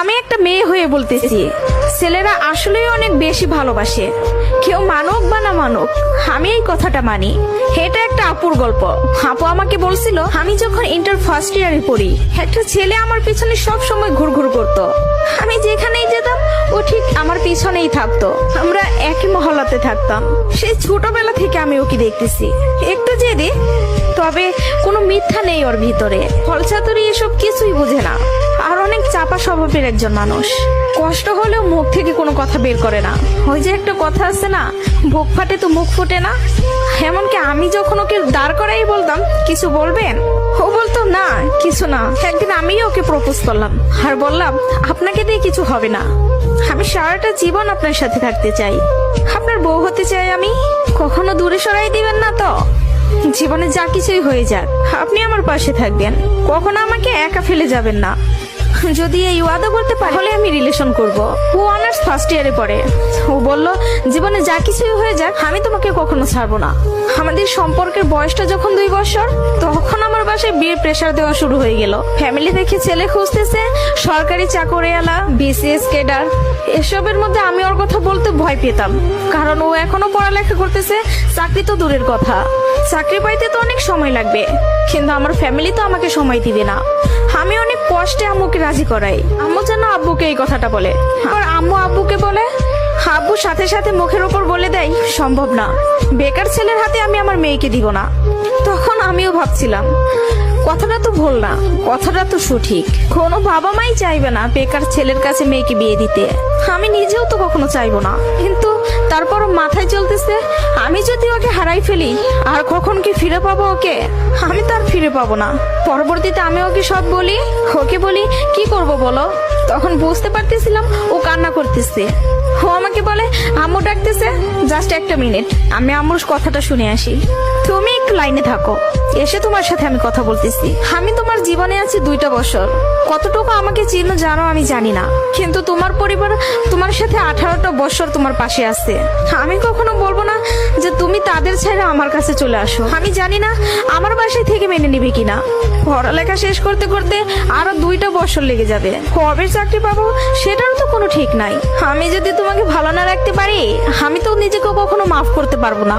আমি একটা মেয়ে হয়ে বলতেছি, ছেলেরা আসলেই অনেক বেশি ভালোবাসে। কেউ মানুক বা না মানুক, আমি এই কথাটা মানি। এটা একটা আপুর গল্প। আপু আমাকে বলছিল, আমি যখন ইন্টার ফার্স্ট ইয়ারে পড়ি, একটা ছেলে আমার পিছনে সব সময় ঘুরঘুর করতো। আমি যেখানেই যেতাম ও ঠিক আমার পিছনেই থাকতো। আমরা একই মহল্লাতে থাকতাম। সেই ছোটবেলা থেকে আমি ওকে দেখতেছি। একটু জেদি, তবে কোনো মিথ্যা নেই ওর ভিতরে। ফলচাতুরি এসব কিছুই বুঝে না, আর অনেক চাপা স্বভাবের একজন মানুষ। কষ্ট হলেও মুখ থেকে কোনো কথা বের করে না। ওই যে একটা কথা আছে না, বুক ফাটে তো মুখ ফুটে না। এমনকি আমি যখন ওকে দাঁড় করাই বলতাম, কিছু বলবেন, ও বলতো না কিছু না। একদিন আমিও ওকে প্রপোজ করলাম আর বললাম, আপনাকে দিয়ে কিছু হবে না, আমি সারাটা জীবন আপনার সাথে থাকতে চাই, আপনার বউ হতে চাই আমি। কখনো দূরে সরাই দিবেন না তো? জীবনে যা কিছুই হয়ে যাক, আপনি আমার পাশে থাকবেন, কখনো আমাকে একা ফেলে যাবেন না। যদি এই ওয়াদা করতে পারে তাহলে আমি রিলেশন করব। ও অনার্স ফার্স্ট ইয়ারে পড়ে। ও বলল, জীবনে যা কিছুই হয়ে যাক আমি তোমাকে কখনো ছাড়বো না। আমাদের সম্পর্কের বয়সটা যখন 2 বছর, তখন আমার বাসায় বিয়ের প্রেসার দেওয়া শুরু হয়ে গেল। ফ্যামিলি থেকে ছেলে খুঁজতেছে, সরকারি চাকরিওয়ালা, বিসিএস ক্যাডার। এসবের মধ্যে আমি ওর কথা বলতে ভয় পেতাম, কারণ ও এখনো পড়ালেখা করতেছে। চাকরি তো দূরের কথা, চাকরি পাইতে তো অনেক সময় লাগবে, কিন্তু আমার ফ্যামিলি তো আমাকে সময় দিবে না। আমি অনেক কষ্টে আম্মুকে রাজি করাই। আম্মু যেন আব্বুকে এই কথাটা বলে, আর আম্মু আব্বুকে বলে। আব্বু সাথে সাথে মুখের উপর বলে দেয়, সম্ভব না, বেকার ছেলের হাতে আমি আমার মেয়েকে দিব না। তখন আমিও ভাবছিলাম, কথাটা তো ভুল না, কথাটা তো সঠিক। কোনো বাবা মাই চাইবে না বেকার ছেলের কাছে মেয়েকে বিয়ে দিতে। আমি নিজেও তো কখনো চাইবো না, কিন্তু তারপরও মাথায় চলতেছে, আমি যদি ওকে হারাই ফেলি আর কখন কি ফিরে পাবো ওকে? আমি তো আর ফিরে পাবো না। পরবর্তীতে আমি ওকে সব বলি, ওকে বলি কি করব বলো। তখন বুঝতে পারতেছিলাম ও কান্না করতেছে। ও আমাকে বলে, আম্মু ডাকতেছে, জাস্ট একটা মিনিট, আমি আম্মুর কথাটা শুনে আসি, তুমি একটু লাইনে থাকো, এসে তোমার সাথে আমি কথা বলতেছি। আমি তোমার জীবনে আছি 2টা বছর, কতটুকু আমাকে চিনো জানো আমি জানি না, কিন্তু তোমার পরিবার তোমার সাথে 18টা বছর তোমার পাশে আছে। আমি কখনো বলবো না যে তুমি তাদের ছেড়ে আমার কাছে চলে আসো। আমি জানি না আমার বাসায় থেকে মেনে নিবে কিনা। পড়ালেখা শেষ করতে করতে আরো 2টা বছর লেগে যাবে, কবে চাকরি পাবো সেটারও তো কোনো ঠিক নাই। আমি যদি তোমাকে ভালো না রাখতে পারি, আমি তো নিজেকে কখনো মাফ করতে পারবো না।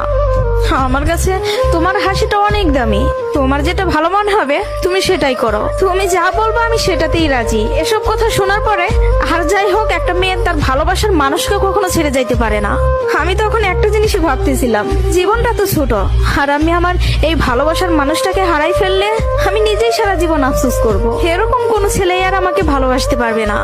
আমার কাছে তোমার হাসিটা অনেক দামি, তোমার যেটা ভালো মনে হবে তুমি সেটাই করো। তুমি যা বলবো আমি সেটাতেই রাজি। এসব কথা শোনার পরে, আর যাই হোক, একটা মেয়ে তার ভালোবাসার মানুষকে কখনো ছেড়ে যাইতে পারে না। আমি তখন একটা জিনিসই ভাবতেছিলাম, জীবনটা তো ছোট, আর আমি আমার এই ভালোবাসার মানুষটাকে হারাই ফেললে আমি নিজেই সারা জীবন আফসোস করব। এরকম কোনো ছেলে আর আমাকে ভালোবাসতে পারবে না,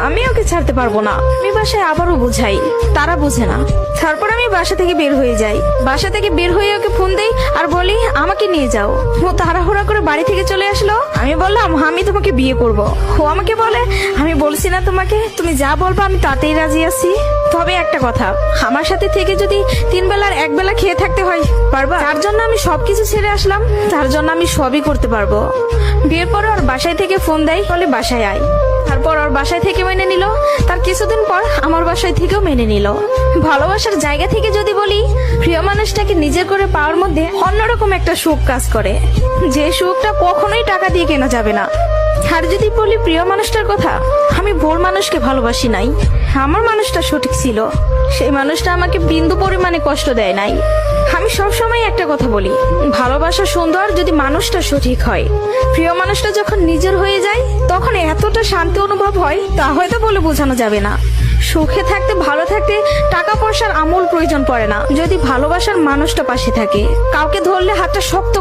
আমি ওকে ছাড়তে পারবো না। আমি বাসায় আবারও বুঝাই, তারা বুঝে না। তারপর আমি বাসা থেকে বের হয়ে যাই। বাসা থেকে বের হয়ে ওকে ফোন দেই আর বলি, আমাকে নিয়ে যাও। ও তাড়াহুড়া করে বাড়ি থেকে চলে আসলো। আমি বললাম, আমি তোমাকে বিয়ে করব। ও আমাকে বলে, আমি বলছি না তোমাকে, তুমি যা বলবো আমি তাতেই রাজি আছি। তবে একটা কথা, আমার সাথে থেকে যদি 3 বেলার 1 বেলা খেয়ে থাকতে হয়, পারবা? তার জন্য আমি সবকিছু ছেড়ে আসলাম, তার জন্য আমি সবই করতে পারবো। বিয়ের পরে ওর বাসায় থেকে ফোন দেয়, বলে বাসায় আয়। তারপর ওর বাসায় থেকে মেনে নিল। তার কিছুদিন পর আমার বাসায় থেকেও মেনে নিল। ভালোবাসার জায়গা থেকে যদি বলি, প্রিয় মানুষটাকে নিজের করে পাওয়ার মধ্যে অন্যরকম একটা সুখ কাজ করে, যে সুখটা কখনোই টাকা দিয়ে কেনা যাবে না। আর যদি বলি প্রিয় মানুষটার কথা, আমি ভুল মানুষকে ভালোবাসি নাই, আমার মানুষটা সঠিক ছিল। সেই মানুষটা আমাকে বিন্দু পরিমাণে কষ্ট দেয় নাই। আমি সবসময় একটা কথা বলি, ভালোবাসা সুন্দর যদি মানুষটা সঠিক হয়। প্রিয় মানুষটা যখন নিজের হয়ে যায়, তখন এতটা শান্তি অনুভব হয় তা হয়তো বলে বোঝানো যাবে না। সুখে থাকতে, ভালো থাকতে টাকা পয়সার আমূল প্রয়োজন পড়ে না, যদি ভালোবাসার মানুষটা পাশে থাকে। কাউকে ধরলে হাতটা শক্ত